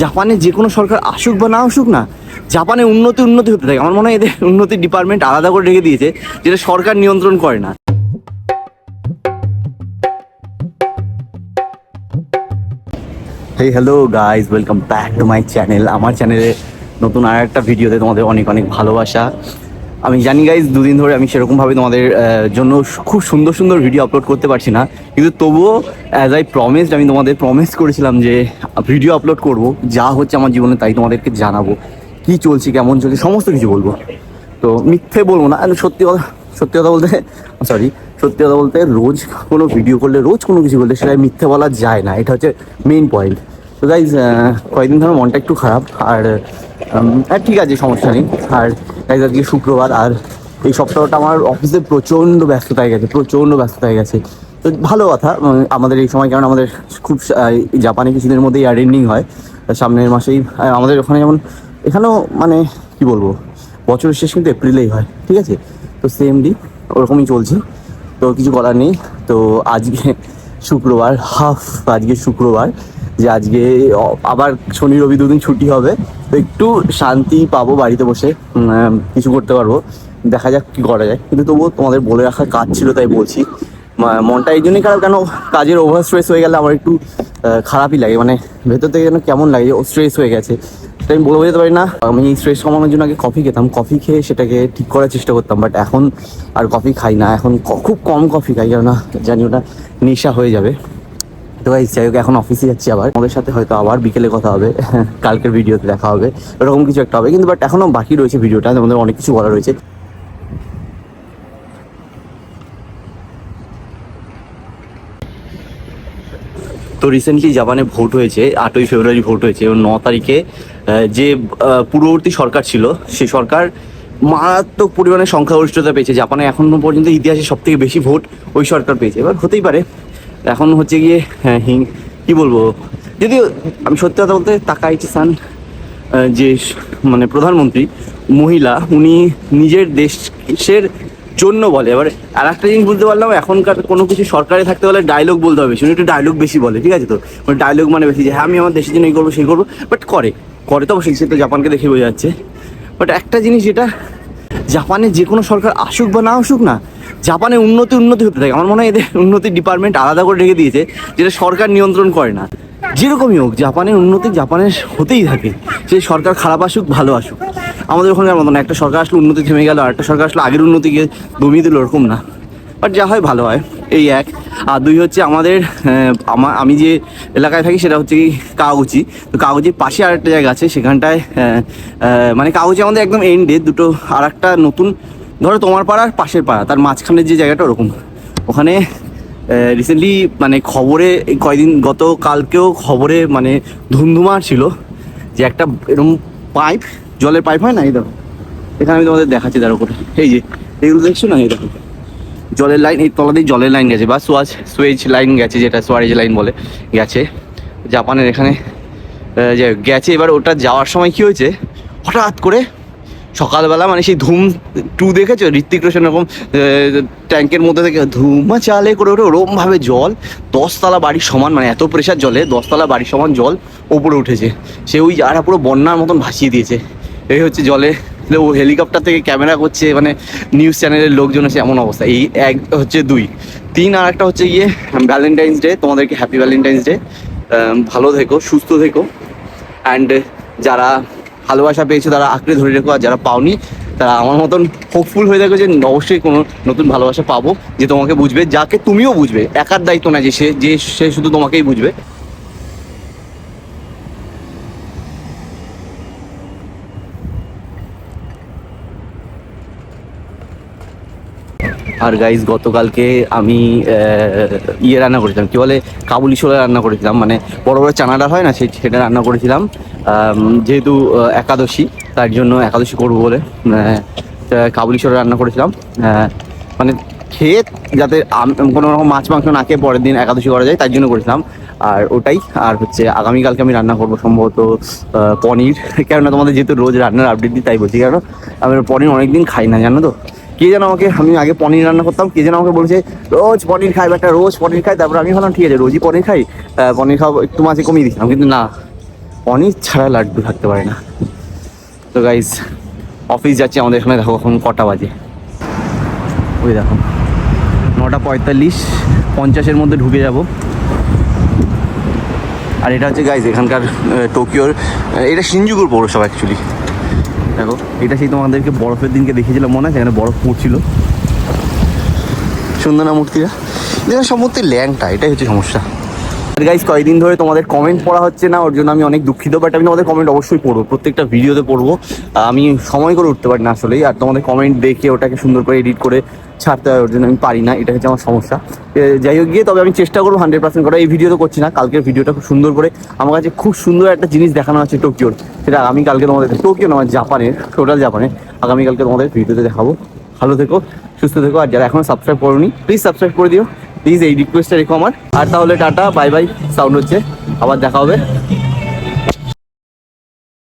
জাপানে যে কোনো সরকার আসুক বা না আসুক না, জাপানে উন্নতি হতে থাকে। আমার মনে হয় এদের উন্নতির ডিপার্টমেন্ট আলাদা করে রেখে দিয়েছে, যেটা সরকার নিয়ন্ত্রণ করে না। Hey hello guys, welcome back to my channel. আমার চ্যানেলে নতুন আর একটা ভিডিওতে তোমাদের অনেক অনেক ভালোবাসা। আমি জানি গাইজ, দুদিন ধরে আমি সেরকমভাবে তোমাদের জন্য খুব সুন্দর সুন্দর ভিডিও আপলোড করতে পারছি না, কিন্তু তবুও অ্যাজ আই প্রমিসড, আমি তোমাদের প্রমিস করেছিলাম যে ভিডিও আপলোড করব, যা হচ্ছে আমার জীবনে তাই তোমাদেরকে জানাবো, কী চলছে, কেমন চলছে, সমস্ত কিছু বলবো। তো মিথ্যে বলবো না, সত্যি কথা বলতে সত্যি কথা বলতে রোজ কোনো ভিডিও করলে, রোজ কোনো কিছু করলে সেটা মিথ্যে বলা যায় না, এটা হচ্ছে মেইন পয়েন্ট। তো গাইজ, কয়েকদিন ধরে মনটা একটু খারাপ, আর ঠিক আছে, সমস্যা নেই। আর গাইজ, আজকে শুক্রবার, আর এই সপ্তাহটা আমার অফিসে প্রচণ্ড ব্যস্ততা হয়ে গেছে। তো ভালো কথা আমাদের এই সময়, কারণ আমাদের খুব জাপানে কিছুদিনের মধ্যেই ইয়ার এন্ডিং হয়, সামনের মাসেই। আমাদের ওখানে যেমন, এখানেও মানে কি বলবো, বছরের শেষ কিন্তু এপ্রিলেই হয়, ঠিক আছে? তো সেমলি ওরকমই চলছে, তো কিছু করার নেই। তো আজকে শুক্রবার, যে আজকে আবার শনি রবি দুদিন ছুটি হবে, তো একটু শান্তি পাবো বাড়িতে বসে, কিছু করতে পারবো। দেখা যাক কী করা যায়, কিন্তু তবুও তোমাদের বলে রাখার কাজ ছিল, তাই বলছি। মনটা এই জন্যই খারাপ, কেন কাজের ওভার স্ট্রেস হয়ে গেলে আমার একটু খারাপই লাগে, মানে ভেতর থেকে যেন কেমন লাগে, ও স্ট্রেস হয়ে গেছে, সেটা আমি বলে বোঝাতে পারি না। আমি এই স্ট্রেস কমানোর জন্য আগে কফি খেতাম, কফি খেয়ে সেটাকে ঠিক করার চেষ্টা করতাম, বাট এখন আর কফি খাই না, এখন খুব কম কফি খাই, কেননা জানি ওটা নেশা হয়ে যাবে। তো গাইস, যাই হোক, এখন অফিসে যাচ্ছি, আবার আমাদের সাথে হয়তো আবার বিকেলে কথা হবে, কালকের ভিডিওতে দেখা হবে, এরকম কিছু একটা হবে। কিন্তু বাট এখনও বাকি রয়েছে ভিডিওটা, আমাদের অনেক কিছু বলা রয়েছে। তো রিসেন্টলি জাপানে ভোট হয়েছে, 8ই ফেব্রুয়ারি ভোট হয়েছে, এবং 9 তারিখে যে পূর্ববর্তী সরকার ছিল, সেই সরকার মারাত্মক পরিমাণে সংখ্যাগরিষ্ঠতা পেয়েছে। জাপানে এখনও পর্যন্ত ইতিহাসে সব থেকে বেশি ভোট ওই সরকার পেয়েছে। এবার হতেই পারে, এখন হচ্ছে গিয়ে কি বলবো, যদিও আমি সত্যি কথা বলতে, তাকাইচি সান যে মানে প্রধানমন্ত্রী মহিলা, উনি নিজের দেশের জন্য বলে। এবার আর একটা জিনিস বুঝতে পারলাম, এখনকার কোনো কিছু সরকারে থাকতে হলে ডায়লগ বলতে হবে, শুনে একটু ডায়লগ বেশি বলে, ঠিক আছে? তো মানে ডায়লগ মানে বেশি, যে হ্যাঁ আমি আমার দেশের জন্য এই করবো সেই করবো, বাট করে তো অবশ্যই, সে তো জাপানকে দেখে বোঝা যাচ্ছে। বাট একটা জিনিস, যেটা জাপানে যে কোনো সরকার আসুক বা না আসুক না, জাপানে উন্নতি হতে থাকে। আমার মনে হয় এদের উন্নতির ডিপার্টমেন্ট আলাদা করে রেখে দিয়েছে, যেটা সরকার নিয়ন্ত্রণ করে না। যেরকমই হোক, জাপানের উন্নতি জাপানের হতেই থাকে, সে সরকার খারাপ আসুক ভালো আসুক। আমাদের ওখানকার মতো না, একটা সরকার আসলে উন্নতি থেমে গেল, আর একটা সরকার আসলে আগের উন্নতিকে দমিয়ে দিল, ওরকম না। বাট যা হয় ভালো হয়, এই এক। আর দুই হচ্ছে, আমাদের আমি যে এলাকায় থাকি সেটা হচ্ছে কি কাওগুচি। তো কাওগুচির পাশে আরেকটা জায়গা আছে, সেখানটায় মানে কাওগুচি আমাদের একদম এন্ডে দুটো, আর একটা নতুন, ধরো তোমার পাড়ার পাশের পাড়া, তার মাঝখানের যে জায়গাটা, ওরকম। ওখানে রিসেন্টলি মানে খবরে কয়দিন, গতকালকেও খবরে মানে ধুমধুমার ছিল, যে একটা এরকম পাইপ, জলের পাইপ হয় না, এই দেখো এখানে আমি তোমাদের দেখাচ্ছি, তার উপরে এই যে এগুলো দেখছো না, এই দেখো জলের লাইন, এই তলা দিয়ে জলের লাইন গেছে, বা সুয়েজ লাইন গেছে, যেটা সোয়ারেজ লাইন বলে, গেছে জাপানের এখানে যে গেছে। এবার ওটা যাওয়ার সময় কি হয়েছে, হঠাৎ করে সকালবেলা, মানে সেই ধুম 2 দেখেছো, ঋত্বিক রোশন এরকম ট্যাঙ্কের মধ্যে থেকে ধুমা চালে করে ওঠে, ওরকমভাবে জল 10 তলা বাড়ির সমান, মানে এত প্রেশার জলে 10 তলা বাড়ির সমান জল ওপরে উঠেছে। সে ওই জায়গাটা পুরো বন্যার মতন ভাসিয়ে দিয়েছে। এই হচ্ছে জলে, ও হেলিকপ্টার থেকে ক্যামেরা করছে, মানে নিউজ চ্যানেলের লোকজন আছে, এমন অবস্থা। এই এক হচ্ছে 2, 3, আর একটা হচ্ছে গিয়ে ভ্যালেন্টাইন্স ডে। তোমাদেরকে হ্যাপি ভ্যালেন্টাইন্স ডে। ভালো থেকো, সুস্থ থেকো, অ্যান্ড যারা ভালোবাসা পেয়েছে তারা আঁকড়ে ধরে রেখো, আর যারা পাওনি তারা আমার মতন হোপফুল হয়ে থাকো, যে অবশ্যই কোনো নতুন ভালোবাসা পাবো, যে তোমাকে বুঝবে, যাকে তুমিও বুঝবে। একার দায়িত্ব না যে সে শুধু তোমাকেই বুঝবে। আর গাইজ, গতকালকে আমি রান্না করেছিলাম, কি বলে, কাবুলি ছোলা রান্না করেছিলাম, মানে বড় বড় চানাটা হয় না, সেটা রান্না করেছিলাম। যেহেতু একাদশী, তার জন্য একাদশী করবো বলে কাবুলি ছোলা রান্না করেছিলাম, মানে খেয়ে যাতে কোনো রকম মাছ মাংস না খেয়ে পরের দিন একাদশী করা যায়, তার জন্য করেছিলাম। আর ওটাই। আর হচ্ছে আগামীকালকে আমি রান্না করবো সম্ভবত পনির, কেননা তোমাদের যেহেতু রোজ রান্নার আপডেট দিই, তাই বলছি, কারণ আমি পনির অনেকদিন খাই না, জানো তো। কে যেন আমাকে, আমি আগে পনির রান্না করতাম, কে যেন আমাকে বলছে রোজ পনির খাই, একটা রোজ পনির খাই। তারপর আমি ভাবলাম ঠিক আছে, রোজই পনির খাই, পনির খাবো, একটু মাঝে কমিয়ে দিয়েছিলাম, কিন্তু না, পনির ছাড়া লাড্ডু থাকতে পারে না। তো গাইজ অফিস যাচ্ছি, আমাদের এখানে দেখো এখন কটা বাজে, ওই দেখো 9:45, 50-এর মধ্যে ঢুকে যাব। আর এটা হচ্ছে গাইজ এখানকার টোকিওর, এটা শিনজুকুর পৌরসভা অ্যাকচুয়ালি। দেখো এটা সেই তোমাদেরকে বরফের দিনকে দেখিয়েছিলাম মনে আছে, এখানে বরফ পড়ছিল, সুন্দর না মূর্তিটা? যেখানে সব মূর্তি ল্যাংটা, এটাই হচ্ছে সমস্যা। গাইজ কয়েকদিন ধরে তোমাদের কমেন্ট পড়া হচ্ছে না, ওর জন্য আমি অনেক দুঃখিত, বাট আমি তোমাদের কমেন্ট অবশ্যই পড়বো, প্রত্যেকটা ভিডিওতে পড়বো। আমি সময় করে উঠতে পারি না আসলেই, আর তোমাদের কমেন্ট দেখে ওটাকে সুন্দর করে এডিট করে ছাড়তে হয়, ওর জন্য আমি পারি না, এটা হচ্ছে আমার সমস্যা। যাই হোক গিয়ে, তবে আমি চেষ্টা করবো 100% করা। এই ভিডিও তো করছি না, কালকের ভিডিওটা খুব সুন্দর করে আমার কাছে খুব সুন্দর একটা জিনিস দেখানো আছে টোকিওর, সেটা আমি কালকে তোমাদের, টোকিও না আমার জাপানের, টোটাল জাপানের, আগামীকালকে তোমাদের ভিডিওতে দেখাবো। ভালো থেকো, সুস্থ থেকো, আর যারা এখনো সাবস্ক্রাইব করোনি প্লিজ সাবস্ক্রাইব করে দিও, প্লিজ এই রিকোয়েস্টটা রেখো আমার। আর তাহলে টাটা, বাই বাই সাউন্ড হচ্ছে, আবার দেখা হবে।